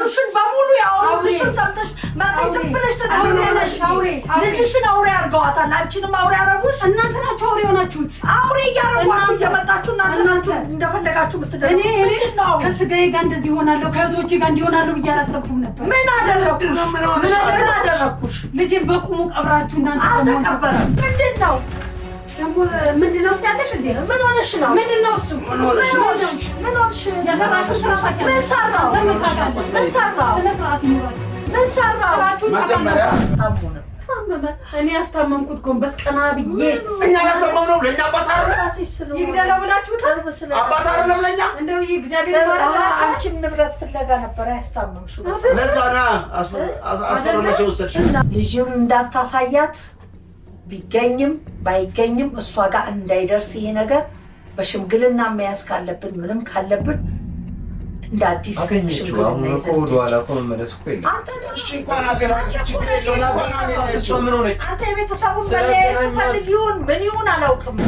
ያወሩሽን በሙሉ ያወሩሽን ሰምተሽ ማጥይ ዝም ብለሽ ተደረገሽ ልጅሽን አውሬ አርገዋታል አንቺንም አውሬ አረጉሽ እናንተ ናችሁ አውሬ ሆናችሁት አውሬ ያረጓችሁ እየመጣችሁ እናንተ ናችሁ እንደፈለጋችሁ ምትደረጉ ምንድነው ከስጋዬ ጋር እንደዚህ ሆናለሁ ከእህቶቼ ጋር እንዲሆናለሁ እያላሰብኩም ነበር ምን አደረኩሽ ልጄን በቁሙ ቀብራችሁ እናንተ አልተቀበረም ምንድነው ምንድነው ያለሽ እንዴ ምን ሆነሽ ነው ምንድነው እሱ ምን ሆነሽ ያሰራችሁ ስራታችሁ ምን ሰራው ስለ ስርዓት ይኖራችሁ ምን ሰራው መጀመሪያ እኔ አስታመምኩት ጎንበስ ቀና ብዬ እኛ ያሰማው ለኛ አባት አይደል ይግደለው ብላችሁታል አባት አይደል ለኛ እንደው እግዚአብሔር ማለት አንቺን ንብረት ፍለጋ ነበር ያስታመምሽው ለዛና አስፈረመሽ ወሰድሽ ልጅም እንዳታሳያት ቢገኝም ባይገኝም እሷ ጋር እንዳይደርስ ይሄ ነገር በሽምግልና መያዝ ካለብን ምንም ካለብን እንደ አዲስ ሽምግልና ይዘን አንተ እሺ እንኳን አገራችሁ ችግር የለውም አንተ የቤተሰቡን መለያየት ፈልጊውን ምን ይሁን አላውቅም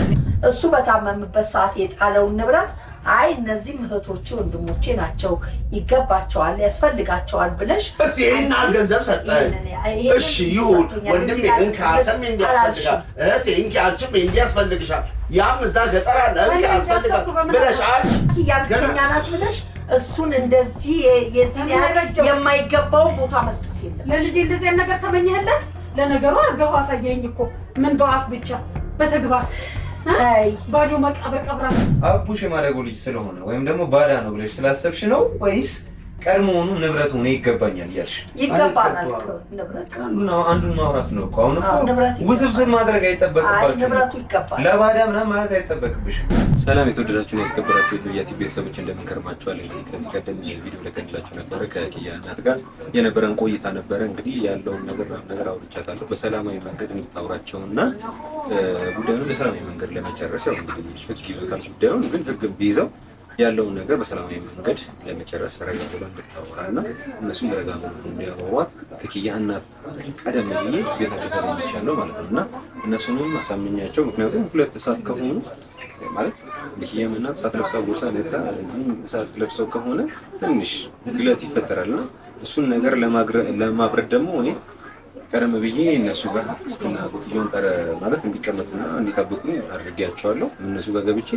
እሱ በታመምበት ሰዓት የጣለውን ንብረት አይ እነዚህ እህቶቼ ወንድሞቼ ናቸው ይገባቸዋል ያስፈልጋቸዋል ብለሽ እሺ ይሄን ገንዘብ ሰጠኝ እሺ ይሁን ወንድሜ እንካ አንተም እንዲያስፈልጋል እህቴ እንካ አንቺም እንዲያስፈልግሻል ያም እዛ ገጠር አለ እንካ ያስፈልጋል ብለሽ አልሽ ያንቺኛ ናት ብለሽ እሱን እንደዚህ የዚህ የማይገባው ቦታ መስጠት የለም ለልጄ እንደዚህ ነገር ተመኘህለት ለነገሩ አርገው አሳየኝ እኮ ምን በአፍ ብቻ በተግባር ባዶ መቃብር ቀብራት አቡሽ የማደጎ ልጅ ስለሆነ ወይም ደግሞ ባዳ ነው ብለሽ ስላሰብሽ ነው ወይስ ቀድሞውኑ ንብረቱ ነው ይገባኛል ያልሽ ይገባናል ንብረት አንዱን ማውራት ነው እኮ አሁን እኮ ውስብስብ ማድረግ አይጠበቅባችሁ ንብረቱ ይገባል ለባዳ ምናምን ማለት አይጠበቅብሽም ሰላም የተወደዳችሁና የተከበራችሁ የኢትዮጵያ ቤተሰቦች እንደምን ከርማችኋል እንግዲህ ከዚህ ቀደም ቪዲዮ ለቀድላችሁ ነበር ከኪያ እናት ጋር የነበረን ቆይታ ነበረ እንግዲህ ያለውን ነገር አውርቻታለሁ በሰላማዊ መንገድ እንድታውራቸውና ጉዳዩን በሰላማዊ መንገድ ለመጨረስ ያው እንግዲህ ህግ ይዞታል ጉዳዩን ግን ህግ ቢይዘው ያለውን ነገር በሰላማዊ መንገድ ለመጨረስ ረጋ ብሎ እንድታወራና እነሱም ረጋ ብሎ እንዲያወሯት ከኪያ እናት ቀደም ብዬ ቤታቸው ተገኝቻለሁ ማለት ነውና እነሱንም አሳምኛቸው ምክንያቱም ሁለት ሰዓት ከሆኑ ማለት የኪያ እናት ሰዓት ለብሰው ቦርሳ ለታ ሰዓት ለብሰው ከሆነ ትንሽ ግለት ይፈጠራልና እሱን ነገር ለማብረድ ደግሞ እኔ ቀደም ብዬ እነሱ ጋር ክርስትና ጉትዩን ማለት እንዲቀመጡና እንዲጠብቁ አድርጌያቸዋለሁ እነሱ ጋር ገብቼ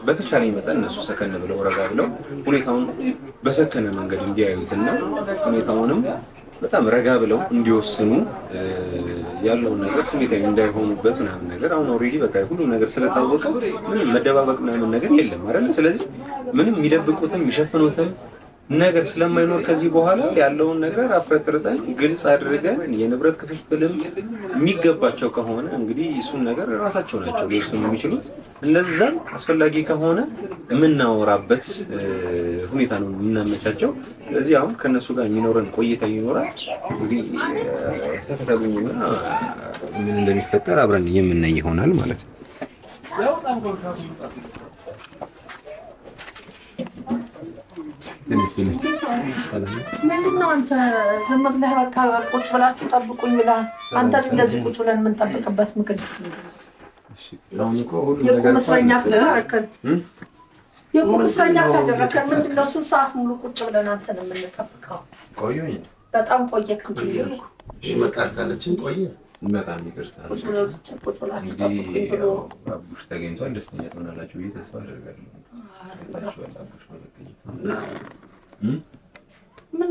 በተቻለ መጠን እነሱ ሰከነ ብለው ረጋ ብለው ሁኔታውን በሰከነ መንገድ እንዲያዩትና ሁኔታውንም በጣም ረጋ ብለው እንዲወስኑ ያለውን ነገር ስሜታዊ እንዳይሆኑበት ምናምን ነገር አሁን ኦሬዲ በቃ ሁሉ ነገር ስለታወቀ ምንም መደባበቅ ምናምን ነገር የለም አይደል ስለዚህ ምንም የሚደብቁትም የሚሸፍኑትም ነገር ስለማይኖር ከዚህ በኋላ ያለውን ነገር አፍረጥርጠን ግልጽ አድርገን የንብረት ክፍፍልም የሚገባቸው ከሆነ እንግዲህ እሱን ነገር ራሳቸው ናቸው ሊወስኑ የሚችሉት እንደዛም አስፈላጊ ከሆነ የምናወራበት ሁኔታ ነው የምናመቻቸው ስለዚህ አሁን ከነሱ ጋር የሚኖረን ቆይታ ይኖራል እንግዲህ ተከታተሉኝና ምን እንደሚፈጠር አብረን የምናይ ይሆናል ማለት ነው ምንድነው አንተ ዝም ብለህ በቃ ቁጭ ብላችሁ ጠብቁኝ ብላ አንተ እንደዚህ ቁጭ ብለን የምንጠብቅበት ምክንያት እሺ አሁን እኮ ሁሉ የቁም እስረኛ ካደረከን ምንድነው ስንት ሰዓት ሙሉ ቁጭ ብለን አንተን የምንጠብቀው ቆዩኝ በጣም ቆየክ እንጂ እሺ መቃርካለችን ቆየ በጣም ይቅርታ እንግዲህ አቡሽ ተገኝቷል ደስተኛ ትሆናላችሁ ብዬ ተስፋ አደርጋለሁ ምን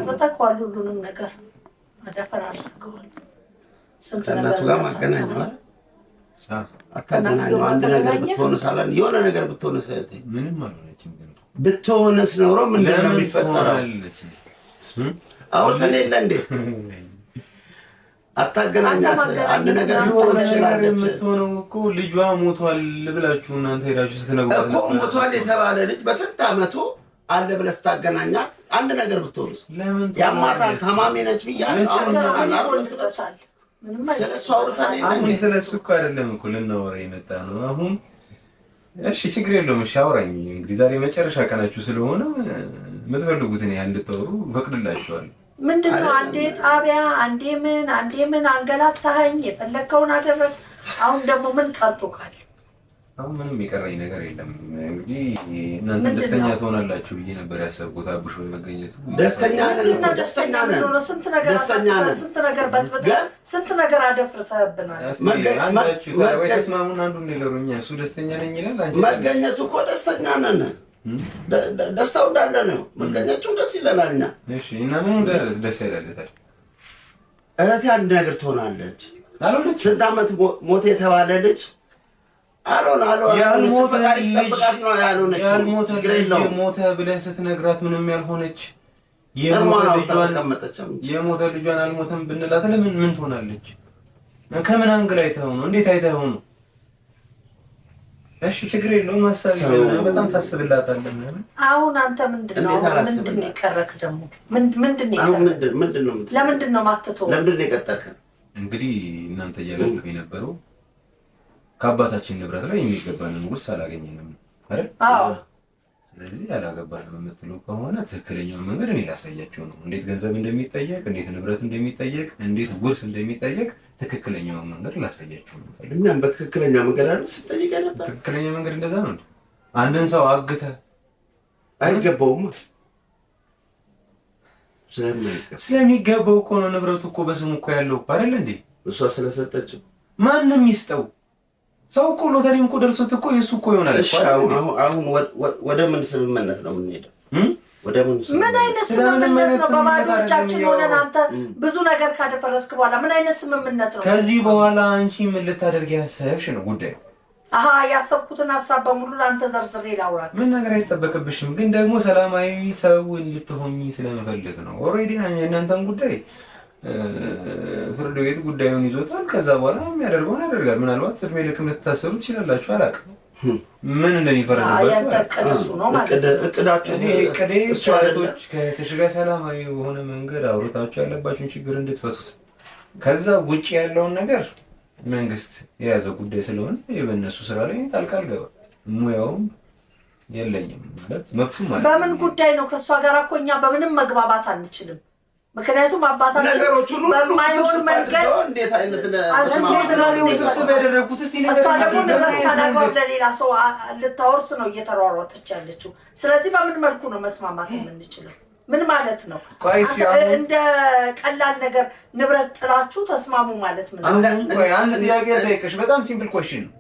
በተቋል ሁሉንም ነገር አደፈራርሰዋል ስንት ነገር ጋር ማገናኘዋል አታገናኘው አንድ ነገር ብትሆን ሳላን የሆነ ነገር ብትሆን ሳይተኝ ምንም አልሆነችም ግን ብትሆንስ ኖሮ ምንድነው የሚፈጠረው አውርተን የለ እንዴ አታገናኛት አንድ ነገር ልትሆን ይችላል የምትሆነው እኮ ልጇ ሞቷል ብላችሁ እናንተ ሄዳችሁ ስትነግሩት እኮ ሞቷል የተባለ ልጅ በስንት አመቱ አለ ብለህ ስታገናኛት አንድ ነገር ብትሆንስ ያማታል ታማሚ ነች ብያለሁ ስለሱ አውርተን አሁን ስለሱ እኮ አይደለም እኮ ልናወራ የመጣ ነው አሁን እሺ ችግር የለውም እሺ አውራኝ እንግዲህ ዛሬ መጨረሻ ቀናችሁ ስለሆነ የምትፈልጉትን ያህል እንድታወሩ ፈቅድላችኋለሁ ምንድነው አንዴ ጣቢያ አንዴ ምን አንገላታኸኝ የፈለከውን አደረግ አሁን ደግሞ ምን ቀርቶካል አሁን ምንም የቀረኝ ነገር የለም። እንግዲህ እናንተ ደስተኛ ትሆናላችሁ ብዬ ነበር ያሰብኩት። አቡሽ በመገኘቱ ደስተኛ ነን። ስንት ነገር በጥብጠን ስንት ነገር አደፍርሰህብናል። ወይ ተስማሙና አንዱን ንገሩኛ። እሱ ደስተኛ ነኝ ይላል። አንቺ መገኘቱ እኮ ደስተኛ ነን። ደስታው እንዳለ ነው። መገኘቱ ደስ ይለናል። እኛ እሺ። እና ምኑ ደስ ይላልታል? እህቴ አንድ ነገር ትሆናለች። አልሆነች። ስንት ዓመት ሞት የተባለ ልጅ የሞተ ብለህ ስትነግራት ምንም ያልሆነች የሞተ ልጇን አልሞተም ብንላት ለምን ምን ትሆናለች? ከምን አንግል አይተኸው ነው? እንዴት አይተኸው ነው? እሺ ችግር የለውም። ሀሳብ ይሆናል። በጣም ታስብላታለህ። አሁን አንተ ምንድነው የቀረክ ደግሞ? ለምንድን ነው ማትተው? ለምንድን ነው የቀጠርከን? እንግዲህ እናንተ እያላችሁ የነበረው ከአባታችን ንብረት ላይ የሚገባንን ውርስ አላገኘንም አይደል? አዎ። ስለዚህ ያላገባንም የምትለው ከሆነ ትክክለኛው መንገድ እኔ ላሳያችሁ ነው። እንዴት ገንዘብ እንደሚጠየቅ፣ እንዴት ንብረት እንደሚጠየቅ፣ እንዴት ውርስ እንደሚጠየቅ ትክክለኛው መንገድ ላሳያችሁ ነው። እኛም በትክክለኛ መንገድ አይደል ስጠይቅ ነበር። ትክክለኛ መንገድ እንደዛ ነው። አንድን ሰው አግተህ አይገባውም። ስለሚገባው እኮ ነው። ንብረቱ እኮ በስሙ እኮ ያለው አይደል እንዴ? እሷ ስለሰጠችው ማንም ይስጠው። ሰው እኮ ሎተሪም እኮ ደርሶት እኮ የሱ እኮ ይሆናል። እሺ አሁን ወደ ምን ስምምነት ነው የምንሄደው? ወደ ምን አይነት ስምምነት ነው? በባዶቻችን ሆነን አንተ ብዙ ነገር ካደፈረስክ በኋላ ምን አይነት ስምምነት ነው? ከዚህ በኋላ አንቺ ምን ልታደርጊ ያሰብሽ ነው ጉዳዩ? ያሰብኩትን ሀሳብ በሙሉ ለአንተ ዘርዝሬ ላውራ። ምን ነገር አይጠበቅብሽም፣ ግን ደግሞ ሰላማዊ ሰው እንድትሆኚ ስለምፈልግ ነው። ኦልሬዲ የእናንተን ጉዳይ ፍርድ ቤት ጉዳዩን ይዞታል። ከዛ በኋላ የሚያደርገውን ያደርጋል። ምናልባት እድሜ ልክም ልትታሰሩ ትችላላችሁ። አላውቅም ምን እንደሚፈረድባችሁ። እቅዴ እሷቶች ከተሽጋ ሰላማዊ በሆነ መንገድ አውርታችሁ ያለባችሁን ችግር እንድትፈቱት፣ ከዛ ውጭ ያለውን ነገር መንግስት የያዘው ጉዳይ ስለሆነ የበነሱ ስራ ላይ ጣልቃ አልገባም። ሙያውም የለኝም ማለት መብቱም ማለት። በምን ጉዳይ ነው? ከእሷ ጋር እኮ እኛ በምንም መግባባት አንችልም። ምክንያቱም አባታችን በማይሆን መንገድ እንዴት አይነት ውስብስብ ያደረጉት ለሌላ ሰው ልታወርስ ነው እየተሯሯጠች ያለችው። ስለዚህ በምን መልኩ ነው መስማማት የምንችለው? ምን ማለት ነው? እንደ ቀላል ነገር ንብረት ጥላችሁ ተስማሙ ማለት ምን ነው? አንድ ጥያቄ ጠይቀሽ፣ በጣም ሲምፕል ኮሽን ነው።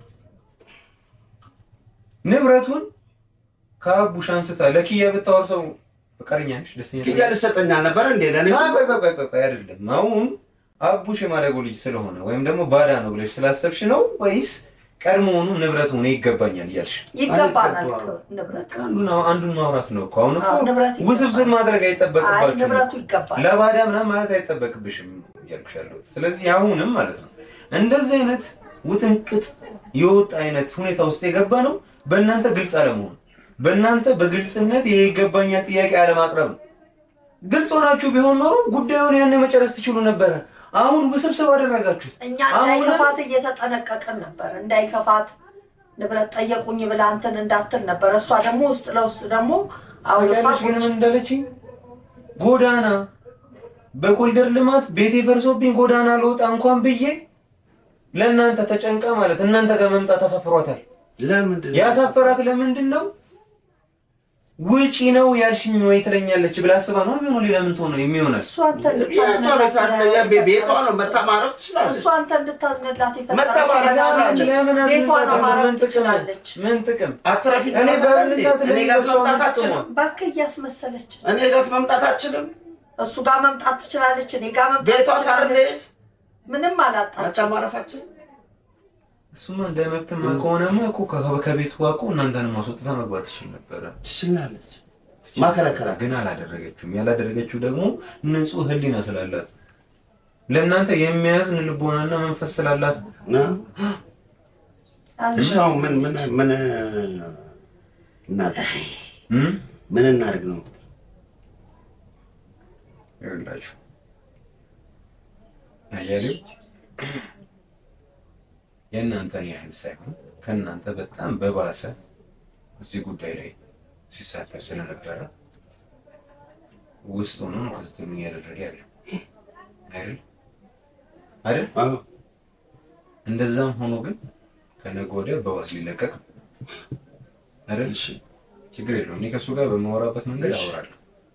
ንብረቱን ከአቡሽ አንስታ ለኪያ ብታወርሰው ፈቃደኛ ነሽ? ደስተኛ ነሽ? ኪያ ልሰጠኛ ነበር እንዴ? ለኔ ቆይ አይደለም። አሁን አቡሽ የማደጎ ልጅ ስለሆነ ወይም ደግሞ ባዳ ነው ብለሽ ስላሰብሽ ነው ወይስ ቀድሞውኑ ንብረቱ ነው ይገባኛል እያልሽ? ይገባናል ንብረት አንዱን ማውራት ነው እኮ። አሁን እኮ ውስብስብ ማድረግ አይጠበቅባችሁም። ንብረቱ ይገባል ለባዳ ምናምን ማለት አይጠበቅብሽም እያልኩሽ ያለሁት። ስለዚህ አሁንም ማለት ነው እንደዚህ አይነት ውጥንቅጥ የወጣ አይነት ሁኔታ ውስጥ የገባ ነው በእናንተ ግልጽ አለመሆኑ፣ በእናንተ በግልጽነት የይገባኛል ጥያቄ አለማቅረብ ነው። ግልጽ ሆናችሁ ቢሆን ኖሮ ጉዳዩን ያኔ መጨረስ ትችሉ ነበረ። አሁን ውስብስብ አደረጋችሁት። እኛ እንዳይከፋት እየተጠነቀቅን ነበር። እንዳይከፋት ንብረት ጠየቁኝ ብላ አንተን እንዳትል ነበር። እሷ ደግሞ ውስጥ ለውስጥ ደግሞ አውርሳሽ ግን ምን እንዳለችኝ፣ ጎዳና በኮልደር ልማት ቤቴ ፈርሶብኝ ጎዳና ልወጣ እንኳን ብዬ ለእናንተ ተጨንቃ ማለት እናንተ ጋር መምጣት አሳፍሯታል። ለምንድን ነው ያሳፈራት? ለምንድን ነው ውጪ ነው ያልሽኝ ወይ ትለኛለች ብላ አስባ ነው የሚሆነው። ሌላ ምን ትሆነ የሚሆነው? እሷ አንተ እንድታዝንላት ቤቷ ነው መታማረፍ ትችላለች። እሷ አንተ እንድታዝንላት ይፈጥራለች። ምን ጥቅም አትረፊ። እኔ ባዝንላት እኔ ጋር መምጣት አትችልም። እባክህ እያስመሰለች እኔ ጋር መምጣት አትችልም። እሱ ጋር መምጣት ትችላለች። እኔ ጋር መምጣት ቤቷ ሳርለች ምንም አላጣች። መታማረፋችን እሱማ እንደ መብትማ ከሆነማ እኮ ከቤቱ እኮ እናንተንም ማስወጣት መግባት ትችል ነበረ። ትችላለች። ማከለከላ ግን አላደረገችውም። ያላደረገችው ደግሞ ንጹህ ሕሊና ስላላት ለእናንተ የሚያዝን ልቦናና መንፈስ ስላላት ነው። እሺ ምን እናድርግ ነው ይላችሁ አያሌው የእናንተን ያህል ሳይሆን ከእናንተ በጣም በባሰ እዚህ ጉዳይ ላይ ሲሳተፍ ስለነበረ ውስጥ ሆኖ ነው ክትትሉ እያደረገ ያለው አይደል? እንደዛም ሆኖ ግን ከነገ ወዲያ በዋስ ሊለቀቅ አይደል? እሺ ችግር የለውም። እኔ ከእሱ ጋር በማወራበት መንገድ አወራለሁ።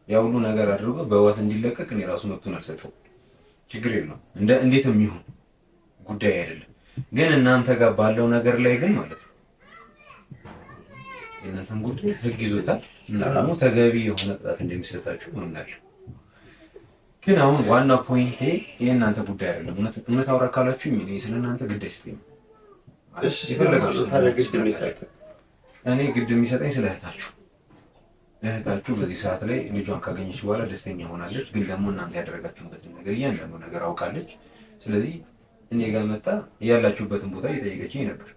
ያ ሁሉ ነገር አድርጎ በዋስ እንዲለቀቅ እኔ ራሱ መብቱን አልሰጠውም። ችግር የለውም። እንዴትም ይሁን ጉዳይ አይደለም። ግን እናንተ ጋር ባለው ነገር ላይ ግን ማለት ነው የእናንተን ጉዳይ ህግ ይዞታል እና ደግሞ ተገቢ የሆነ ቅጣት እንደሚሰጣችሁ ምናምን። ግን አሁን ዋና ፖይንቴ የእናንተ ጉዳይ አይደለም። እውነት አውራ ካላችሁኝ እኔ ስለ እናንተ ግድ አይሰጠኝም። እኔ ግድ የሚሰጠኝ ስለ እህታችሁ በዚህ ሰዓት ላይ ልጇን ካገኘች በኋላ ደስተኛ ሆናለች። ግን ደግሞ እናንተ ያደረጋችሁበትን ነገር እያንዳንዱ ነገር አውቃለች። ስለዚህ እኔ ጋር መጣ ያላችሁበትን ቦታ እየጠየቀችኝ ነበር።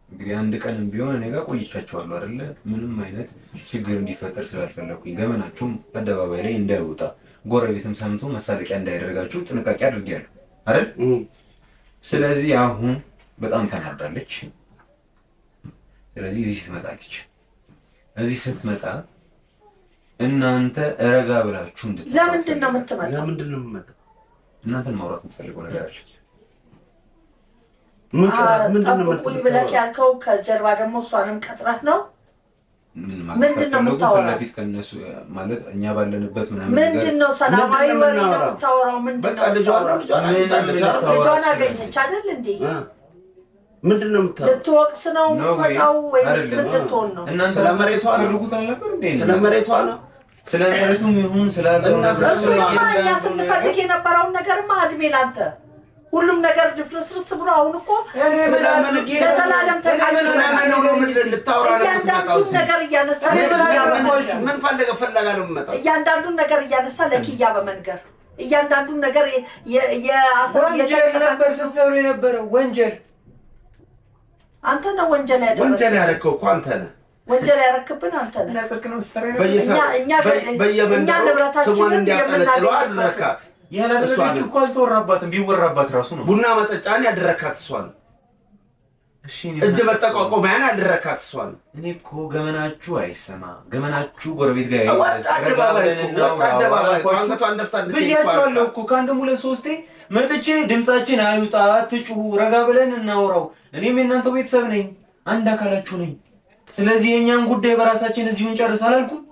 እንግዲህ አንድ ቀንም ቢሆን እኔ ጋር ቆይቻችኋለሁ አይደለ? ምንም አይነት ችግር እንዲፈጠር ስላልፈለኩኝ ገመናችሁም አደባባይ ላይ እንዳይወጣ ጎረቤትም ሰምቶ መሳለቂያ እንዳይደረጋችሁ ጥንቃቄ አድርጌያለሁ አይደል? ስለዚህ አሁን በጣም ተናዳለች። ስለዚህ እዚህ ትመጣለች። እዚህ ስትመጣ እናንተ ረጋ ብላችሁ ለምንድን ነው የምትመጣው? እናንተን ማውራት የምትፈልገው ነገር አለ። ጠብቁኝ ብለህ ያልከው ከጀርባ ደግሞ እሷንም ቀጥረህ ነው? ምንድን ነው የምታወራው? ከእነሱ ማለት እኛ ባለንበት ምንድን ነው ሰላማዊ ወሬ ነው የምታወራው? ምንድን ነው ልጇን አገኘች አይደል እንዴ? ምንድን ነው የምታወራው? ልትወቅስ ነው የምትመጣው ወይስ ምን ልትሆን ነው? ስለ መሬቷ ነው ስለ መሬቱም ይሁን ስላለው እኛ ስንፈልግ የነበረውን ነገርማ እድሜ ላንተ ሁሉም ነገር ድፍርስርስ ብሎ አሁን እኮ ለዘላለም እያንዳንዱን ነገር እያነሳ ለኪያ በመንገር እያንዳንዱን ነገር ነበር ስትሰሩ የነበረው ወንጀል አንተ ነው ወንጀል ያደረከው እኮ አንተ ነህ። ወንጀል ያደረክብን አንተ ነህ። እኛ ንብረታችንን እንዲያጠለጥለው አደረካት። ያላደረገችው እኮ አልተወራባትም። ቢወራባት ራሱ ነው። ቡና መጠጫን ያደረካት እሷ ነው። እጅ መጠቋቋሚያን ያደረካት እሷ ነው። እኔ እኮ ገመናችሁ አይሰማ ገመናችሁ ጎረቤት ጋር ብያቸዋለሁ እኮ ከአንድም ሁለት ሶስቴ መጥቼ ድምፃችን አይውጣ አትጩሁ፣ ረጋ ብለን እናውራው። እኔም የእናንተ ቤተሰብ ነኝ፣ አንድ አካላችሁ ነኝ። ስለዚህ የእኛን ጉዳይ በራሳችን እዚሁ እንጨርስ አላልኩም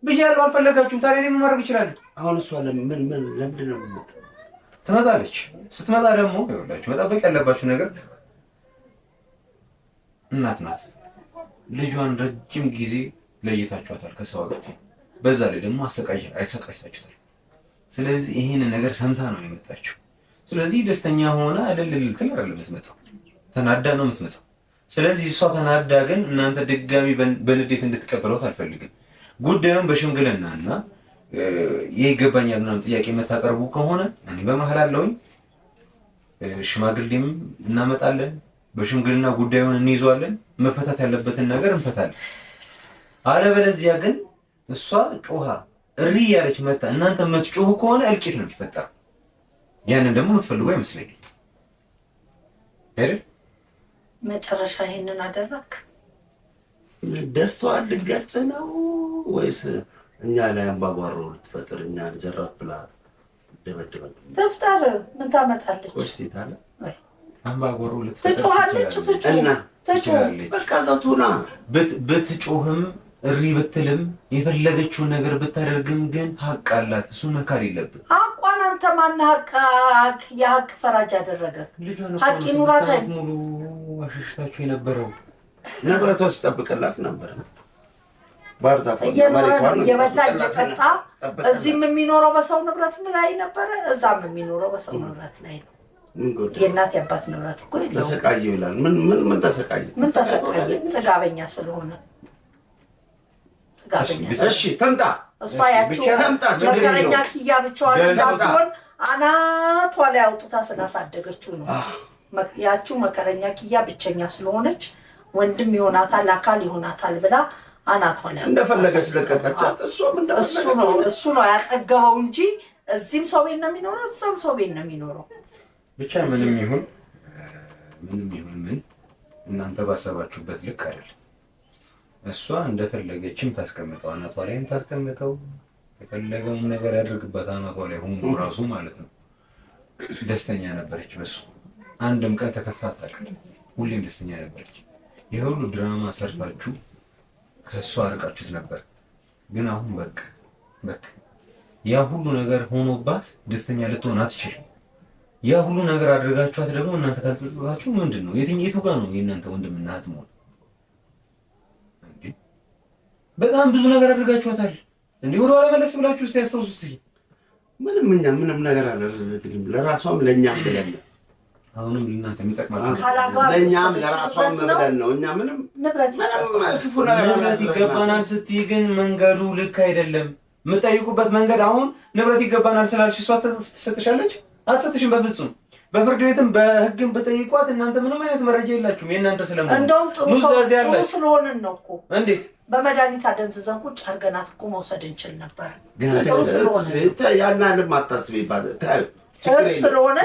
ብያለሁ። አልፈለጋችሁም። ታዲያ እኔ ማድረግ እችላለሁ። አሁን እሷ ለምንድን ነው ትመጣለች? ስትመጣ ደግሞ ይኸውላችሁ መጠበቅ ያለባችሁ ነገር እናት ናት። ልጇን ረጅም ጊዜ ለይታችኋታል ከሰው ጋር፣ በዛ ላይ ደግሞ አሰቃይታችኋታል። ስለዚህ ይህን ነገር ሰምታ ነው የመጣችው። ስለዚህ ደስተኛ ሆነ አይደልልትል አይደለም የምትመጣው፣ ተናዳ ነው የምትመጣው። ስለዚህ እሷ ተናዳ ግን እናንተ ድጋሚ በንዴት እንድትቀበሏት አልፈልግም። ጉዳዩን በሽምግልናና ይገባኛል ምናምን ጥያቄ የምታቀርቡ ከሆነ እኔ በመሀል አለሁኝ። ሽማግሌም እናመጣለን፣ በሽምግልና ጉዳዩን እንይዘዋለን። መፈታት ያለበትን ነገር እንፈታለን። አለበለዚያ ግን እሷ ጮሃ እሪ ያለች መጣ እናንተ የምትጮሁ ከሆነ እልቂት ነው የሚፈጠረው። ያንን ደግሞ የምትፈልጉ አይመስለኝም አይደል? መጨረሻ ይሄንን አደረክ። ደስታዋን ልትገልጽ ነው ወይስ እኛ ላይ አምባጓሮ ልትፈጥር እኛ ዘራት ብላ ደበደበን? ተፍጠር ምን ታመጣለች? ወስቲ ታለ አምባጓሮ ልትፈጥር ትጮሃለች። ትጮሃለች። በቃ ዘውቱና ብትጮህም እሪ ብትልም የፈለገችውን ነገር ብታደርግም ግን ሀቅ አላት። እሱን መካር የለብን። ሀቋን አንተ ማነህ የሀቅ ፈራጅ አደረገ? ሀቅ ይኑራት ሙሉ አሸሽታችሁ የነበረው ንብረቷ ሲጠብቅላት ነበር። እየበላ እየጠጣ እዚህም የሚኖረው በሰው ንብረት ላይ ነበረ፣ እዛም የሚኖረው በሰው ንብረት ላይ ነው። የእናት የአባት ንብረት እኮ ተሰቃየ ይላል። ምን ተሰቃየ? ጥጋበኛ ስለሆነ እሺ ተምጣ እሷ ያቺው መከረኛ ኪያ ብቻዋን እንዳትሆን አናቷ ላይ አውጥታ ስላሳደገችው ነው። ያቺው መከረኛ ኪያ ብቸኛ ስለሆነች ወንድም ይሆናታል አካል ይሆናታል ብላ አናቷ ላይ እንደፈለገች ለቀቀቻት። እሱ ነው ያጠገበው እንጂ እዚህም ሰው ቤት ነው የሚኖረው፣ እዛም ሰው ቤት ነው የሚኖረው። ብቻ ምንም ይሁን ምን እናንተ ባሰባችሁበት ልክ አይደለም። እሷ እንደፈለገችም ታስቀምጠው፣ አናቷ ላይም ታስቀምጠው፣ የፈለገውን ነገር ያድርግበት አናቷ ላይ ሆኖ ራሱ ማለት ነው። ደስተኛ ነበረች በሱ። አንድም ቀን ተከፍታ አታውቅም። ሁሌም ደስተኛ ነበረች። የሁሉ ድራማ ሰርታችሁ ከእሷ አርቃችሁት ነበር። ግን አሁን በቃ ያ ሁሉ ነገር ሆኖባት ደስተኛ ልትሆን አትችልም። ያ ሁሉ ነገር አድርጋችኋት ደግሞ እናንተ ካልተጸጸታችሁ ምንድን ነው የቱ ጋር ነው የእናንተ ወንድምና እህት መሆን? በጣም ብዙ ነገር አድርጋችኋታል። እንዴ ወደ ኋላ መለስ ብላችሁ እስቲ ያስታውሱት። ምንም ነገር አላደረግንም። ለራሷም ለእኛም ብለን አሁንም እናንተ የሚጠቅማችሁ ለእኛም ለራሷም ብለን ነው። እኛ ምንም ክፉ ነገር ይገባናል ስትይ ግን መንገዱ ልክ አይደለም። የምጠይቁበት መንገድ አሁን ንብረት ይገባናል ስላልሽ እሷ ትሰጥሻለች? አትሰጥሽም በፍጹም። በፍርድ ቤትም በህግም በጠይቋት እናንተ ምንም አይነት መረጃ የላችሁም። የእናንተ ስለምን እንደውም ጥሩ ስለሆንን ነው እኮ። እንዴት በመድኃኒት አደንዝዘን ቁጭ አድርገናት እኮ መውሰድ እንችል ነበር። ግን ያናልም አታስቢባት። ስለሆነ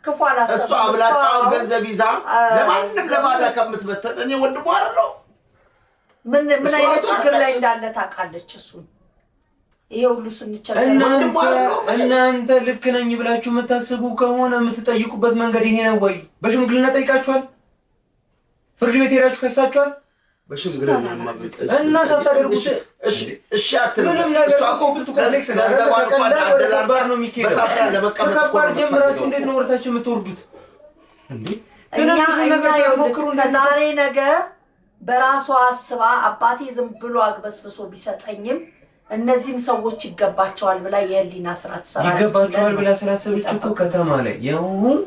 ክፉ አላሰብም። እሷ አብላጫውን ገንዘብ ይዛ ለማንም ለባዳ ከምትበተን እኔ ወንድሟ አይደለሁ። ምን አይነት ችግር ላይ እንዳለ ታውቃለች። እሱን ይሄ ሁሉ ስንቸገር እናንተ ልክ ነኝ ብላችሁ የምታስቡ ከሆነ የምትጠይቁበት መንገድ ይሄ ነው ወይ? በሽምግልና ጠይቃችኋል? ፍርድ ቤት ሄዳችሁ ከሳችኋል? በሽምግልና እና ሳታደርጉት እሺ አትልም። ምንም ነገር ኮምፕሊት ኮምፕሌክስ ነው። ከባድ ነው የሚኬደው። ከባድ ጀምራችሁ እንዴት ነው ወርታችሁ የምትወርዱት እንዴ? ትንሽ ነገር ሳይሞክሩ ዛሬ ነገ በራሷ አስባ አባቴ ዝም ብሎ አግበስብሶ ቢሰጠኝም እነዚህም ሰዎች ይገባቸዋል ብላ የህሊና ስራ ትሰራለች። ይገባቸዋል ብላ ስላሰበች እኮ ከተማ ላይ ያውን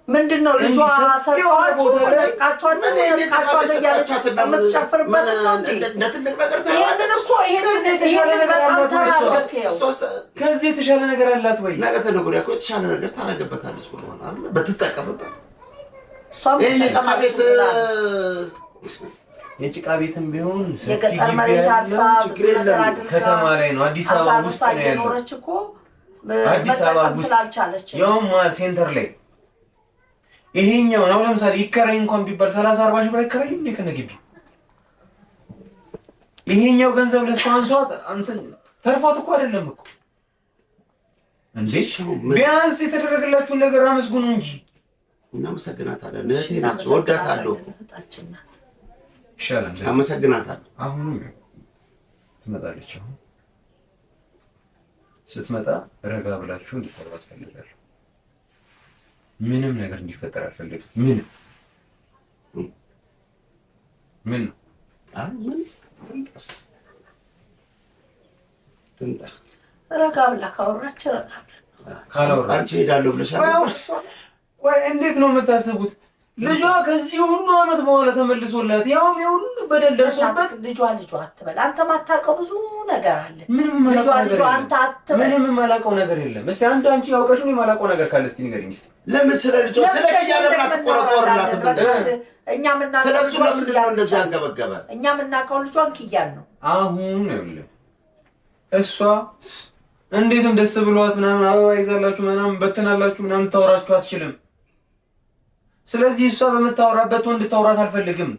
ምንድነው ልጇ ሰጥቷቸው ለጥቃቸዋል እያለች የምትሸፍርበት ከዚህ የተሻለ ነገር አላት ወይ? ነገ ተነገ ወዲያ እኮ የተሻለ ነገር ታደርግበታለች ብሎናል አይደል? በትጠቀምበት የጭቃ ቤትም ቢሆን የገጠር መሬት ሀሳብ ከተማ ላይ ነው። አዲስ አበባ ውስጥ ነው ያለው። አዲስ አበባ ውስጥ ያውም ሴንተር ላይ ይሄኛው ነው። ለምሳሌ ይከራይ እንኳን ቢባል 30-40 ሺህ ብር ይከራይም እንዴ ከነግቢ። ይሄኛው ገንዘብ ለሷ አንሷት እንትን ተርፏት እኮ አይደለም እኮ እንዴ። ቢያንስ የተደረገላችሁን ነገር አመስግኑ እንጂ። እናመሰግናታለን። እህቴ ነች፣ እወዳታለሁ። ይሻላል። አመሰግናታለሁ። አሁን ትመጣለች። አሁን ስትመጣ ረጋ ብላችሁ እንድትቀርባት ፈልጋለሁ። ምንም ነገር እንዲፈጠር አልፈልግም። ምን ትምጣ። ረጋ ብላ ካወራች ረጋ ብላ ካላወራች አንቺ ሄዳለሁ ብለሻል። ቆይ እንዴት ነው የምታስቡት? ልጇ ከዚህ ሁሉ ዓመት በኋላ ተመልሶላት ያውም የሁሉ በደል ደርሶበት ልጇ አትበል። አንተ ማታውቀው ብዙ ነገር አለ። ልጇ አንተ አትበል። ምንም የማላውቀው ነገር የለም። እስቲ አንቺ ያውቀሽው የማላውቀው ነገር ካለ እስቲ ንገሪኝ። እስቲ ለምን ስለ ልጇ ስለ ኪያ ለምን አትቆረቆርላትም? እኛ ምናውቀው ስለሱ ለምንድን ነው እንደዚህ አንገበገበ? እኛ ምናውቀው ልጇን ኪያን ነው። አሁን ነው እሷ እንዴትም ደስ ብሏት ምናምን አበባ ይዛላችሁ ምናምን በተናላችሁ ምናምን ታወራችሁ አትችልም። ስለዚህ እሷ በመታወራበት ወንድ ታወራት አልፈልግም።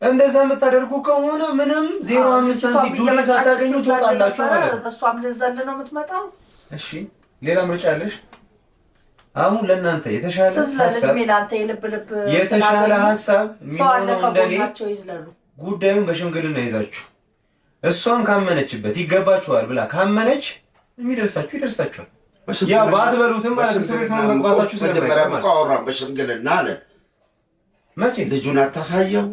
እንደዛ የምታደርጉ ከሆነ ምንም 0.5 ሳንቲም ዱላ ሳታገኙ ትወጣላችሁ ማለት ነው። እሷም ልዘል ነው የምትመጣው። እሺ ሌላ ምርጫ አለሽ? አሁን ለእናንተ የተሻለ ሀሳብ የሚሆነው እንደኔ ጉዳዩን በሽምግልና ይዛችሁ እሷም ካመነችበት ይገባችኋል ብላ ካመነች የሚደርሳችሁ ይደርሳችኋል። ያ ባትበሉትም ማለት ስሜት መግባታችሁ ስለማይቀር ማለት አወራን በሽምግልና አለ። መቼ ልጁን አታሳየው?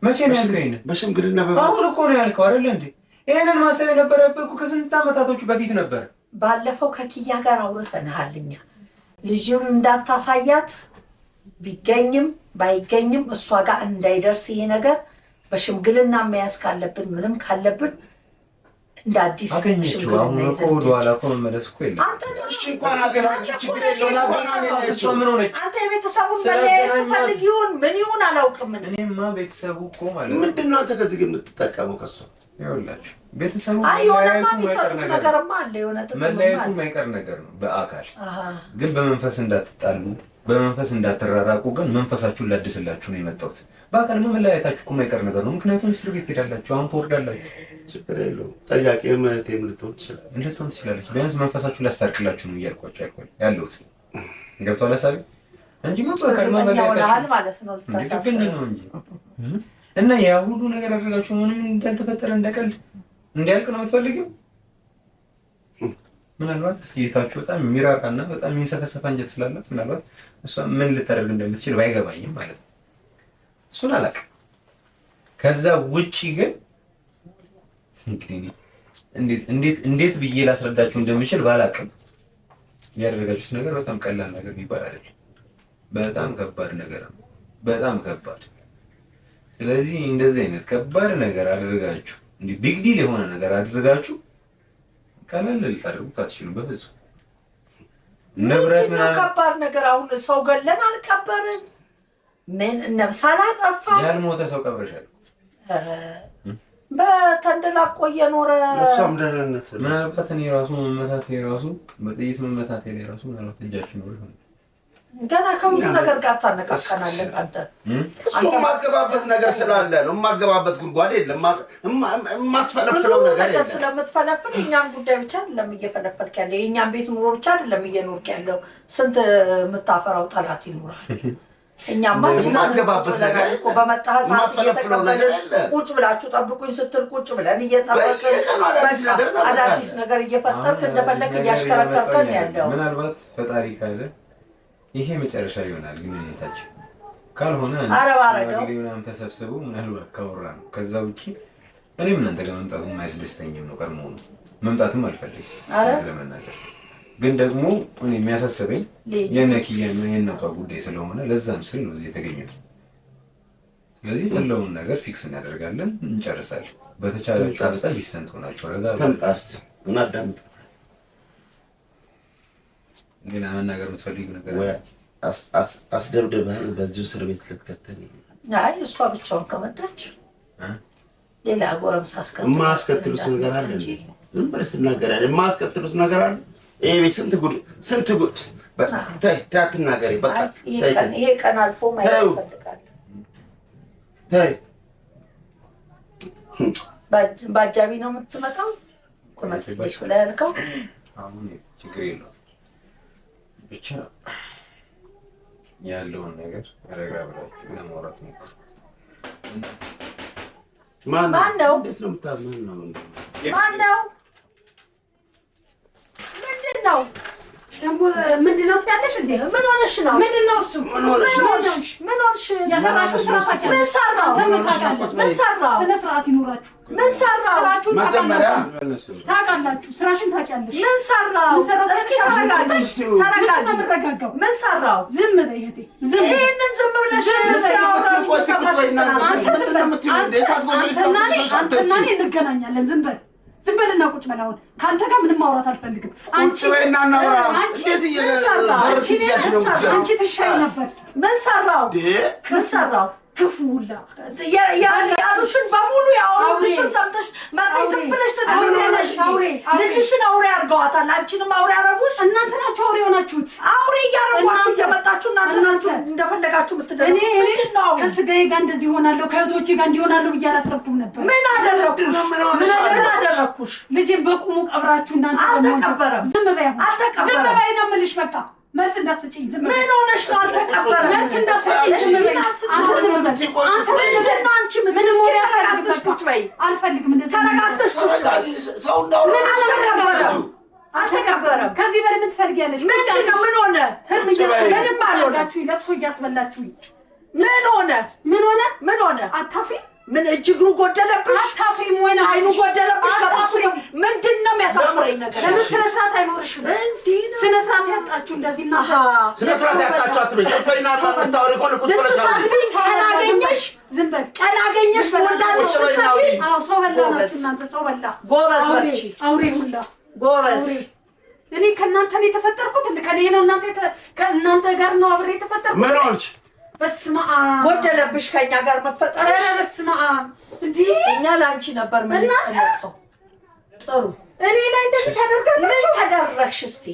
መቼ ነው ያልከኝ? በሽምግልና አሁን እኮ ነው ያልከው አይደል እንዴ? ይሄንን ማሰብ የነበረብህ እኮ ከስንት ዓመታቶች በፊት ነበር። ባለፈው ከኪያ ጋር አውርተናል። እኛ ልጅም እንዳታሳያት ቢገኝም ባይገኝም እሷ ጋር እንዳይደርስ ይሄ ነገር በሽምግልና መያዝ ካለብን ምንም ካለብን እንደ አዲስ አገኘችው። አሁን እኮ ወደኋላ እኮ መመለስ እኮ የለም። እሺ እንኳን አገራችሁ ችግር የለውም። እሷ ምን ሆነች? አንተ የቤተሰቡን መለያየት ፈልግ ይሁን ምን ይሁን አላውቅም። እኔማ ቤተሰቡ እኮ ማለት ነው ምንድን ነው አንተ ከዚህ ግን የምትጠቀመው ከእሷ? ይኸውላችሁ ቤተሰቡ መለያየቱ የማይቀር ነገር ነው። በአካል ግን በመንፈስ እንዳትጣሉ በመንፈስ እንዳትራራቁ ግን መንፈሳችሁን ላድስላችሁ ነው የመጣሁት። በአካል መለያየታችሁ እኮ የማይቀር ነገር ነው። ምክንያቱም እስር ቤት ትሄዳላችሁ፣ አሁን ትወርዳላችሁ። ችግር የለውም። ጠያቄ እህቴም ልትሆን ትችላለች። ቢያንስ መንፈሳችሁ ላስታርቅላችሁ ነው እያልኳቸው ያለሁት። ገብቶሃል ሀሳቤ? እንጂ ከልማ በላይ ማለት ነው ልታሳስብ ነው እንጂ እና ያ ሁሉ ነገር አድርጋችሁ ምንም እንዳልተፈጠረ እንደቀልድ እንዲያልቅ ነው የምትፈልጊው? ምናልባት እስቲ የታችሁ በጣም የሚራራና በጣም የሚንሰፈሰፋ እንጀት ስላላት ምናልባት እሷ ምን ልታደርግ እንደምትችል ባይገባኝም ማለት ነው። እሱን አላውቅም። ከዛ ውጪ ግን እንዴት ብዬ ላስረዳችሁ እንደምችል ባላውቅም ያደረጋችሁት ነገር በጣም ቀላል ነገር ቢባል አይደለም። በጣም ከባድ ነገር ነው። በጣም ከባድ። ስለዚህ እንደዚህ አይነት ከባድ ነገር አድርጋችሁ እንዲህ ቢግ ዲል የሆነ ነገር አድርጋችሁ ቀላል ልታደርጉት አትችሉም በፍጹም። ንብረት ምናምን ከባድ ነገር አሁን ሰው ገለን አልቀበርን ምን ነብሳላ ጠፋ ያልሞተ ሰው ቀብረሻል። በተንደላቆ እየኖረ እሷም ደህንነት ምናልባት እኔ ራሱ መመታቴ ራሱ በጥይት መመታቴ ላይ ራሱ ምናልባት እጃችን ነው ይሆናል። ገና ከብዙ ነገር ጋር ታነቃቀናለን። አንተ እሱ የማትገባበት ነገር ስላለ ነው። የማትገባበት ጉድጓድ የለም። የማትፈለፍለው ነገር የለም። ስለምትፈለፍል እኛን ጉዳይ ብቻ አይደለም እየፈለፈልክ ያለው የእኛን ቤት ኑሮ ብቻ አይደለም እየኖርክ ያለው። ስንት የምታፈራው ጠላት ይኖራል። እኛማ የማትገባበት ነገር እኮ በመጣህ ሰዓት እየተቀበልን ቁጭ ብላችሁ ጠብቁኝ ስትል ቁጭ ብለን እየጠበቅን አዳዲስ ነገር እየፈጠርክ እንደፈለክ እያሽከረከርከን ያለው። ምናልባት ፈጣሪ ካለ ይሄ መጨረሻ ይሆናል ግንኙነታችን። ካልሆነ ምናምን ተሰብስቡ ምናልባት ካወራ ነው። ከዛ ውጪ እኔም እናንተ ጋር መምጣቱም አያስደስተኝም ነው። ቀድሞ ነው መምጣትም አልፈልግም ለመናገር። ግን ደግሞ እኔ የሚያሳስበኝ የእናቷ ጉዳይ ስለሆነ ለዛም ስል ነው እዚህ የተገኘሁት። ስለዚህ ያለውን ነገር ፊክስ እናደርጋለን፣ እንጨርሳለን። በተቻላችሁ አስታ ሊሰንት ሆናችሁ ረጋ ተምጣስት እናዳምጥ። ሌላ መናገር የምትፈልጊው ነገር ወይ አስደብድበህን በዚሁ እስር ቤት ልትከተል? አይ እሷ ብቻውን ከመጣች ሌላ ጎረምሳ የማያስከትሉት ነገር አለ። ዝም ብለሽ ትናገራለሽ። የማያስከትሉት ነገር አለ። ይሄ ቤት ስንት ጉድ። ተይ አትናገሪ። በቃ ይሄ ቀን አልፎ ማየት እፈልጋለሁ። ተይ በአጃቢ ነው የምትመጣው። ቁመትልሽ ብለህ ያልከው አሁን ችግር የለውም። ብቻ ያለውን ነገር ረጋ ብላችሁ ለማውራት ሞክሩ። ማን ነው? እንዴት ነው የምታምነው? ማን ነው? ምንድን ነው ደግሞ ምንድን ነው ትያለሽ እንዴ? ምን ሆነሽ ነው? ምንድን ነው እሱ? ምን ሆነሽ? የሰራሽው ስራ ታውቂያለሽ? ምን ሰራው? ምን ሰራው? ስነ ስርዓት ይኖራችሁ። ምን ሰራው? ስራችሁን መጀመሪያ ታውቃላችሁ። ስራሽን ታውቂያለሽ። ምን ሰራው? እስኪ ተረጋጋሽ። ተረጋጋው። ምን ሰራው? ዝም በይ እህቴ። ዝም ይሄንን ዝም ብለሽ አንተና እኔ እንገናኛለን። ዝም በል በልና ቁጭ በል። አሁን ከአንተ ጋር ምንም ማውራት አልፈልግም። አንቺ በይና እናውራ። እንዴት አንቺ ትሻይ ነበር። ምን ሰራው? ምን ሰራው? ክፉ ሁላ ያሉሽን በሙሉ ያወሩሽን ሰምተሽ መጣይ ዝም ብለሽ ተደረገሽ። ልጅሽን አውሬ አድርገዋታል። አንቺንም አውሬ አረጉሽ። እናንተ ናችሁ አውሬ ሆናችሁት። አውሬ እያረጓችሁ እየመጣችሁ እናንተ ናችሁ እንደፈለጋችሁ የምትደረጉ። ምንድን ነው? ከስጋዬ ጋር እንደዚህ ሆናለሁ ከእህቶቼ ጋር እንዲሆናለሁ ብዬ አላሰብኩም ነበር። ምን አደረኩሽ? ምን አደረኩሽ? ልጅን በቁሙ ቀብራችሁ እናንተ። አልተቀበረም። ዝም በይ። አልተቀበረም። ዝም በይ ነው የምልሽ። በቃ መልስ እንዳትሰጪኝ። ዝም በይ። ምን ሆነሽ ነው? አልተቀበረም። መልስ እንዳትሰጪኝ። ዝም በይ። አንተ ዝም በይ። አንተ ምንድን ነው አንቺ የምትልስ? ተረጋግተሽ ቁጭ በይ። አልፈልግም እንደዚህ። ተረጋግተሽ ቁጭ በይ። ሰው እንዳውራ አልተቀበረም። ከዚህ በላይ ምን ትፈልጊያለሽ? ምንድን ነው? ምን ሆነ? ምንም አልሆናችሁኝ። ለቅሶ እያስበላችሁኝ። ምን ሆነ? ምን ሆነ? ምን ሆነ? አታፍሪም? ምን እጅግሩ ጎደለብሽ? አታፍሪም ወይ? አይኑ ጎደለብሽ? አታፍሪም? ምንድነው የሚያሳፍረኝ ነገር? ለምን ስነ ስርዓት አይኖርሽም? ስነ ስርዓት ያጣችሁ እንደዚህ እና ስነ ስርዓት ያጣችሁ አትበይ። ከፈይና ታውሪ ኮን ቁጭ ብለሽ ቀን አገኘሽ። ዝም በል። ቀን አገኘሽ። ወላጆች ሰው አዎ፣ ሰው በላ ናችሁ እናንተ። ሰው በላ ጎበዝ ነች። አውሬ ሁላ ጎበዝ። እኔ ከእናንተ ነው የተፈጠርኩት። ከኔ ነው ከእናንተ ጋር ነው አብሬ የተፈጠርኩት። ምን ሆነሽ? በስመ አብ ጎደለብሽ ከኛ ጋር መፈጠር። በስመ አብ እንዴ! እኛ ላንቺ ነበር ምን ይጨነቀው? ጥሩ እኔ ላይ እንደዚህ ታደርጋለሽ? ምን ተደረግሽ? እስቲ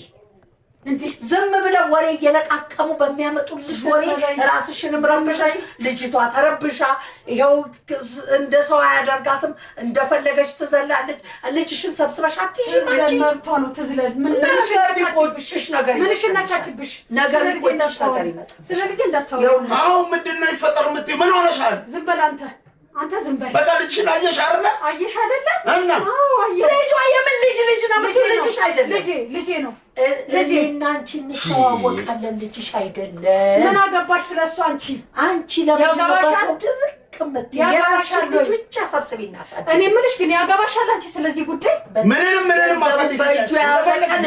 ዝም ብለው ወሬ እየለቃቀሙ በሚያመጡልሽ ወሬ ራስሽንም ረብሻሽ ልጅቷ ተረብሻ ይኸው እንደ ሰው አያደርጋትም እንደፈለገች ትዘላለች ልጅሽን ሰብስበሽ አትይዥም አንቺ መብቷ ነው ትዝለል ምን ነገር ቢቆጭሽ ነገር ምን ሽነካችብሽ ነገር ቢቆጭሽ ነገር ይመጣል ስለዚህ እንዳታወራ አሁን ምንድነው ይፈጠር የምትይው ምን ሆነሻል ዝም በል አንተ ዝም በል በቃ ልጅሽን አየሽ አይደለ አየሽ አይደለ እና ልጇ የምን ልጅ ነው ልጅሽ አይደለም ልጄ ነው ልጄና አንቺ እንተዋወቃለን ልጅሽ አይደለም ምን አገባሽ ስለሱ አንቺ ለምን በሰው ድርቅ የራስሽን ልጅ ብቻ ሰብስቢና ሳድ እኔ የምልሽ ግን ያገባሻል አንቺ ስለዚህ ጉዳይ ምንም ማሳደግ ያዘቀን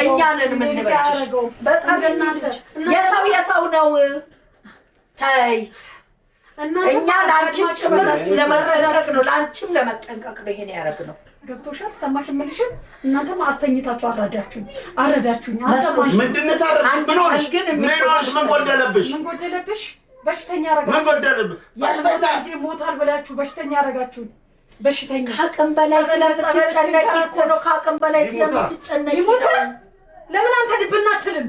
እኛንን የምንበልሽ በጣም የሰው ነው ታይ እኛ ለአንቺም ጭምር ለመጠንቀቅ ነው ለአንቺም ለመጠንቀቅ ነው ይሄን ያደረግነው ገብቶሻል ሰማሽ የምልሽን እናንተም አስተኝታችሁ አረዳችሁኝ ምንድነው ታረሽ ምን ሆነሽ ምን ጎደለብሽ በሽተኛ አረጋችሁ ምን ጎደለብሽ በሽተኛ ሞታል ብላችሁ በሽተኛ አረጋችሁኝ በሽተኛ ከአቅም በላይ ስለምትጨነቂ እኮ ነው ከአቅም በላይ ስለምትጨነቂ ነው ለምን አንተ ልብና አትልም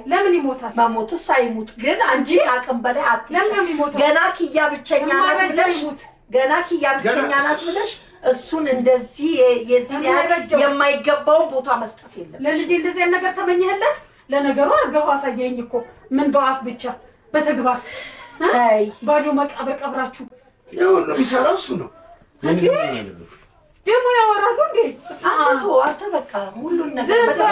ለምን ይሞታል መሞትስ አይሙት ግን አንቺ ከአቅም በላይ አትጨነቂ ገና ኪያ ብቸኛ ናት ብለሽ እሱን እንደዚህ የዚህ የማይገባውን ቦታ መስጠት የለም ለልጄ እንደዚህ አይነት ነገር ተመኘህለት ለነገሩ አርገው አሳየኝ እኮ ምን በአፍ ብቻ በተግባር ባዶ መቃብር ቀብራችሁ ይሁን የሚሰራው እሱ ነው ደግሞ ያወራሉ እንዴ አንተ በቃ ሁሉን ነገር በቃ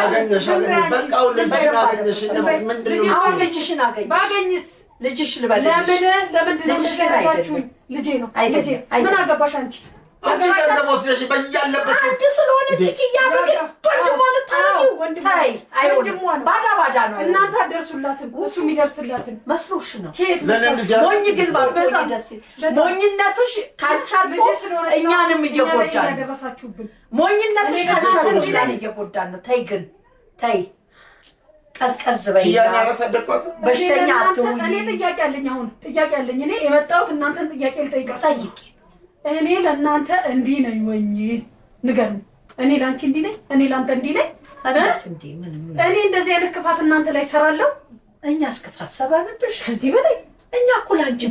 ልጅሽን አገኝ ባገኝስ ልጅሽ ልበልሽ ለምንድን ነው ያደረጋችሁኝ ልጄ ነው ምን አገባሽ አንቺ ገንዘብ ወስደሽ በያለበት አንቺ ስለሆነ ኪያ በግድ ወንድሟ ልታረጊው ባዳ ነው እናንተ አደርሱላትን እሱ የሚደርስላትን መስሎሽ ነው ሞኝ ግን ባልሆነ ደስ ሞኝነትሽ ካልቻል እኛንም እየጎዳን ያደረሳችሁብን ሞኝነትሽ ካልቻል እኛን እየጎዳን ነው ተይ ቀዝቀዝ በይ በሽተኛ አትሁኝ እኔ ጥያቄ አለኝ እኔ የመጣሁት እናንተን ጥያቄ ልጠይቃችሁ እኔ ለእናንተ እንዲህ ነኝ ወይ ንገሩኝ እኔ ላንቺ እንዲህ ነኝ እኔ ላንተ እንዲህ ነኝ እኔ እንደዚህ አይነት ክፋት እናንተ ላይ ሰራለሁ እኛስ ክፋት ሰራንብሽ ከዚህ በላይ እኛ እኮ ላንቺ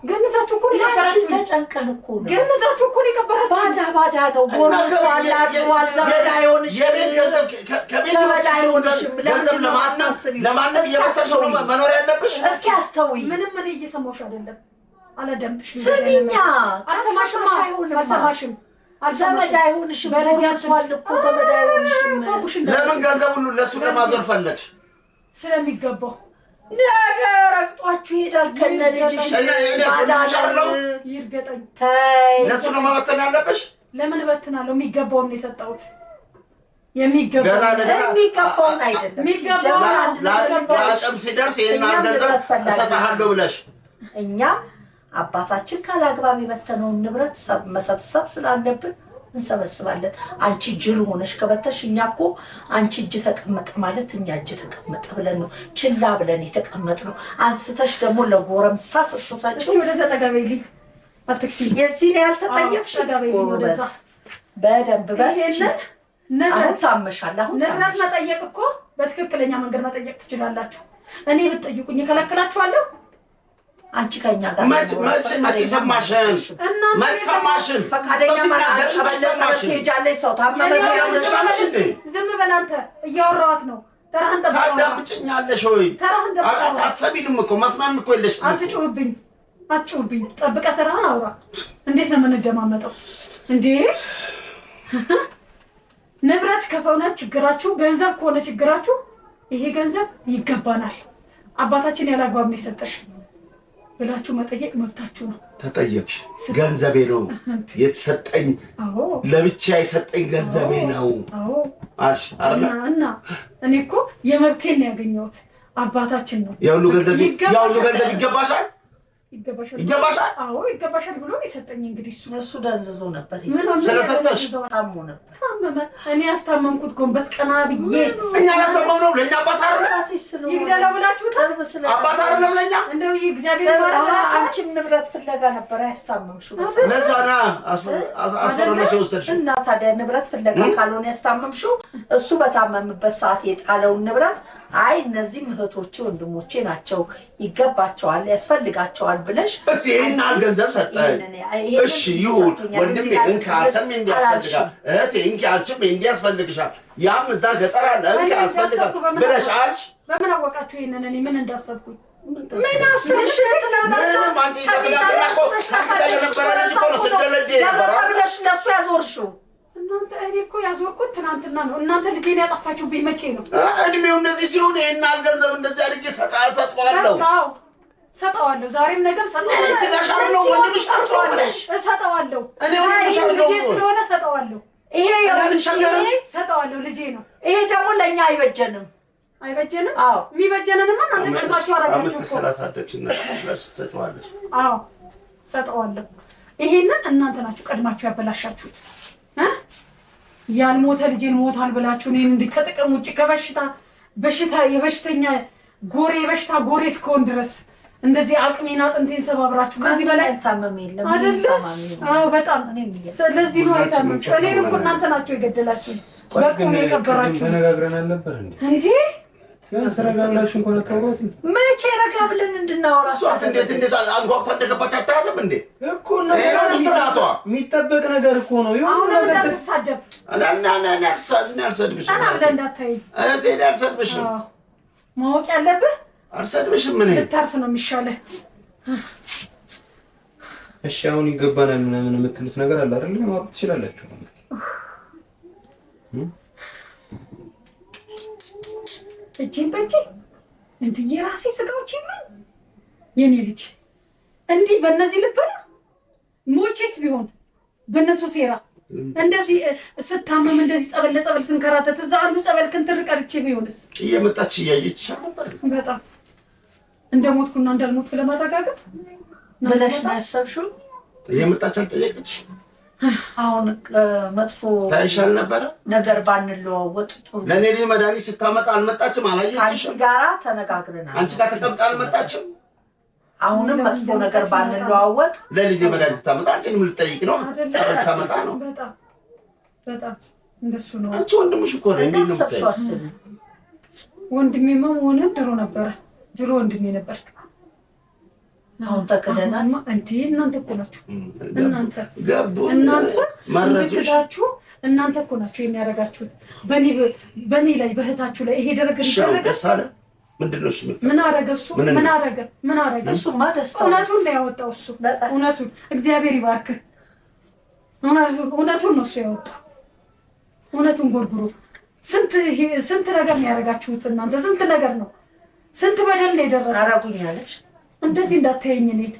ገነዛችሁ እኮ ተጨንቀን እኮ ነው ገነዛችሁ እኮ ነው የቀበራችሁ ባዳ ነው ጎረስ ዋላድዋል ዘመድ አይሆንሽም ዘመድ አይሆንሽም ለማንም እየመሰልሽ ነው መኖር ያለብሽ እስኪ አስተውይ ምንም እኔ እየሰማሁሽ አይደለም አላደምጥሽም ስሚኛ አልሰማሽም ዘመድ አይሆንሽም በልጃቷል እኮ ዘመድ አይሆንሽም ለምን ገንዘቡን ለሱ ለማዞር ፈለግሽ ስለሚገባው ነገር ረግጧችሁ ይሄዳል ከነ ልጅሽ ይርገጠኝ ለሱ ነው መበተን ያለብሽ ለምን እበትናለሁ የሚገባውን ነው የሰጠሁት የሚገባውን አይደለም ለአቅም ሲደርስ ይሄን ገንዘብ እሰጥሃለሁ ብለሽ እኛም አባታችን ካላግባብ የበተነውን ንብረት መሰብሰብ ስላለብን እንሰበስባለን አንቺ ጅል ሆነሽ ከበተሽ እኛ እኮ አንቺ እጅ ተቀመጠ ማለት እኛ እጅ ተቀመጠ ብለን ነው ችላ ብለን የተቀመጥነው አንስተሽ ደግሞ ለጎረምሳ ስትሰጪው ወደዛ ተጋበይልኝ አትክፊ የዚህ ላይ ያልተጠየፍሽ ተጋበይልኝ ወደዛ በደንብ በእቺ አሁን ታመሻል አሁን ንብረት መጠየቅ እኮ በትክክለኛ መንገድ መጠየቅ ትችላላችሁ እኔ ብትጠይቁኝ እከለክላችኋለሁ አንቺ ከኛ ጋር መች ሰማሽን ፈቃደኛ ማለት ተበለጸ ሰው ታመመሽ ዝም በል አንተ እያወራኋት ነው ተራህን ጠብቀው ታዳምጪኛለሽ ወይ አትሰሚንም እኮ መስማም እኮ የለሽም አትጩህብኝ ጠብቀህ ተራህን አውራ እንዴት ነው የምንደማመጠው እንዴ ንብረት ከሆነ ችግራችሁ ገንዘብ ከሆነ ችግራችሁ ይሄ ገንዘብ ይገባናል አባታችን ያላግባብ ነው የሰጠሽ ብላችሁ መጠየቅ መብታችሁ ነው ተጠየቅሽ ገንዘቤ ነው የተሰጠኝ ለብቻ የሰጠኝ ገንዘቤ ነው አልሽ እና እኔ እኮ የመብቴን ነው ያገኘሁት አባታችን ነው ያው ሁሉ ገንዘብ ይገባሻል አዎ ይገባሻል ብሎ ነው የሰጠኝ እንግዲህ እሱ ደንዝዞ ነበር ስለሰጠሽ ታሞ ነበር ታመመ። እኔ ያስታመምኩት ጎንበስ ቀና ብዬ እኛ ያስታመምነው ለኛ አባት አይደለም ይግደለው ብላችሁ አባት አይደለም ለኛ እንደው እግዚአብሔር ባላችሁ አንቺም ንብረት ፍለጋ ነበር ያስታመምሽው። ለዛና አስረመሽ ወሰድሽ እና ታዲያ ንብረት ፍለጋ ካልሆነ ያስታመምሽው እሱ በታመምበት ሰዓት የጣለውን ንብረት አይ እነዚህ እህቶቼ ወንድሞቼ ናቸው ይገባቸዋል ያስፈልጋቸዋል ብለሽ እሺ ይሄን ገንዘብ ሰጠኝ። እሺ ይሁን ወንድሜ እንካ አንተም እንዲያስፈልጋል እህቴ እንኪ አንቺም እንዲያስፈልግሻል ያም እዛ ገጠር አለ እንካ ያስፈልጋል ብለሽ አልሽ። በምን አወቃችሁ ይሄንን እኔ ምን እንዳሰብኩኝ? ምን አሰብሽ? ለራስሽ ለሱ ያዞርሽው እናንተ እኔ እኮ ያዞርኩት ትናንትና ነው። እናንተ ልጄን ያጠፋችሁብኝ መቼ ነው? እድሜው እንደዚህ ሲሆን ይሄን ገንዘብ እንደዚህ አድርጌ ሰጠዋለሁ። ሰጠዋለሁ ዛሬም ነገም ሰጠዋለሁ። ስጋሻለሁ ወንድምሽ ታውቀዋለሽ። ሰጠዋለሁ እኔ ወንድምሽ ልጄ ስለሆነ ሰጠዋለሁ። ይሄ ሰጠዋለሁ ልጄ ነው። ይሄ ደግሞ ለኛ አይበጀንም። አይበጀንም? አዎ የሚበጀንንማ እናንተ ቀድማችሁ አደረጋችሁ እኮ። ስላሳደግሽና ሰጠዋለሽ። አዎ ሰጠዋለሁ። ይሄንን እናንተ ናችሁ ቀድማችሁ ያበላሻችሁት። ያልሞተ ልጄን ሞቷል ብላችሁ እኔን እንዲህ ከጥቅም ውጭ ከበሽታ የበሽተኛ ጎሬ እስከሆን ድረስ እንደዚህ አቅሜን አጥንቴን ሰባብራችሁ ከዚህ በላይ ታመም የለም አይደለም? አዎ በጣም ስለዚህ ነው አይታመም። እኔን እኮ እናንተ ናችሁ የገደላችሁ በቁም የቀበራችሁ። ተነጋግረን አልነበር እንዴ? ያስረጋላችሁ እንኳን አታውሩት። መቼ ረጋ ብለን እንድናወራ እሷስ እንዴት አንጓጉታ እንደገባች አታያትም እንዴ? እኮ ነገር ስራቷ የሚጠበቅ ነገር እኮ ነው። ይሁን ነገር ተሳደብ አልሰድብሽም። እንዳታይ እህቴ አልሰድብሽም። ማወቅ ያለብህ አልሰድብሽም። ምን ብታርፍ ነው የሚሻለህ። እሺ አሁን ይገባናል ምናምን የምትሉት ነገር አለ አይደል? ማውራት ትችላላችሁ። እጄን በእጄ እንዲህ የራሴ ስጋዎች ይሉኝ የኔ ልጅ እንዲህ በእነዚህ ልበላ ሞቼስ ቢሆን በእነሱ ሴራ እንደዚህ ስታመም እንደዚህ ጸበል ለጸበል ስንከራተት እዛ አንዱ ጸበል ክንትር ቀርቼ ቢሆንስ እየመጣች እያየች ነበር። በጣም እንደሞትኩና እንዳልሞትኩ ለማረጋገጥ ብለሽ ነው ያሰብሽው። እየመጣች አልጠየቀች። አሁን መጥፎ ታይሻል ነበር ነገር ባንለዋወጥ ጥሩ። ለኔ ልጅ መድኃኒት ስታመጣ አልመጣችም። አላየችሽ? አንቺ ጋራ ተነጋግረናል። አንቺ ጋር ተቀምጣ አልመጣችም። አሁንም መጥፎ ነገር ባንለዋወጥ ለልጅ መድኃኒት ታመጣ አንቺን ምን ልጠይቅ ነው? ጸበል ታመጣ ነው። በጣም እንደሱ ነው። አንቺ ወንድምሽ እኮ ነው። እንዴ ነው ሰብሽው አስብ። ወንድሜማ ሆነ ድሮ ነበረ። ድሮ ወንድሜ ነበር። አሁን ተከደናል እንዴ? እናንተ እኮ ናችሁ ገቡ ማረጋችሁ። እናንተ እኮ ናችሁ የሚያረጋችሁት በኔ ላይ በእህታችሁ ላይ ይሄ ደረግ ደሳለ ምንድነው? እሺ ምን አረገ እሱ? ምን አረገ እሱ? ማደስታ እውነቱን ነው ያወጣው እሱ። እውነቱን እግዚአብሔር ይባርክ። እውነቱን ነው እሱ ያወጣው። እውነቱን ጎርጉሩ። ስንት ነገር ነው ያረጋችሁት እናንተ። ስንት ነገር ነው፣ ስንት በደል ነው የደረሰው። አረጉኛለሽ እንደዚህ እንዳታየኝ እኔን